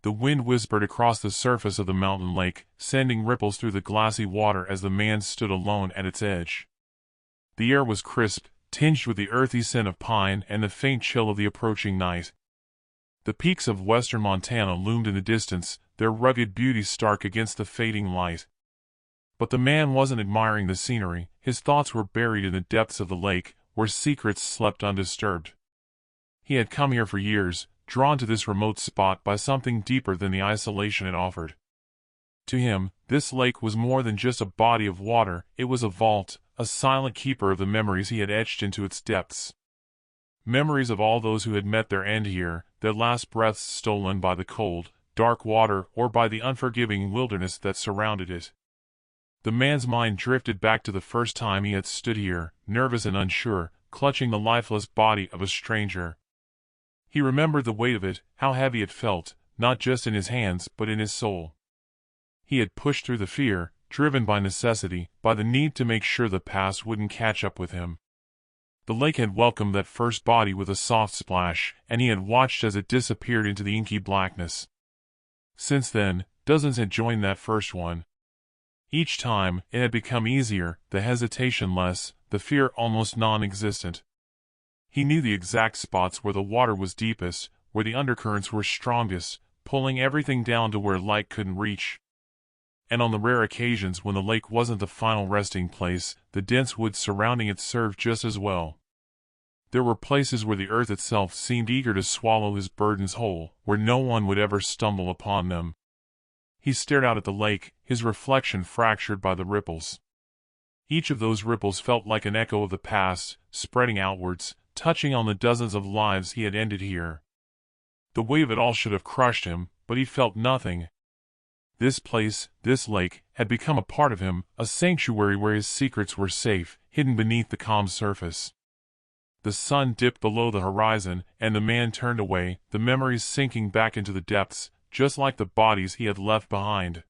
The wind whispered across the surface of the mountain lake, sending ripples through the glassy water as the man stood alone at its edge. The air was crisp, tinged with the earthy scent of pine and the faint chill of the approaching night. The peaks of western Montana loomed in the distance, their rugged beauty stark against the fading light. But the man wasn't admiring the scenery. His thoughts were buried in the depths of the lake, where secrets slept undisturbed. He had come here for years, drawn to this remote spot by something deeper than the isolation it offered. To him, this lake was more than just a body of water. It was a vault, a silent keeper of the memories he had etched into its depths. Memories of all those who had met their end here, their last breaths stolen by the cold, dark water or by the unforgiving wilderness that surrounded it. The man's mind drifted back to the first time he had stood here, nervous and unsure, clutching the lifeless body of a stranger. He remembered the weight of it, how heavy it felt, not just in his hands but in his soul. He had pushed through the fear, driven by necessity, by the need to make sure the past wouldn't catch up with him. The lake had welcomed that first body with a soft splash, and he had watched as it disappeared into the inky blackness. Since then, dozens had joined that first one. Each time, it had become easier, the hesitation less, the fear almost non-existent. He knew the exact spots where the water was deepest, where the undercurrents were strongest, pulling everything down to where light couldn't reach. And on the rare occasions when the lake wasn't the final resting place, the dense woods surrounding it served just as well. There were places where the earth itself seemed eager to swallow his burdens whole, where no one would ever stumble upon them. He stared out at the lake, his reflection fractured by the ripples. Each of those ripples felt like an echo of the past, spreading outwards, touching on the dozens of lives he had ended here. The weight of it all should have crushed him, but he felt nothing. This place, this lake, had become a part of him, a sanctuary where his secrets were safe, hidden beneath the calm surface. The sun dipped below the horizon, and the man turned away, the memories sinking back into the depths, just like the bodies he had left behind.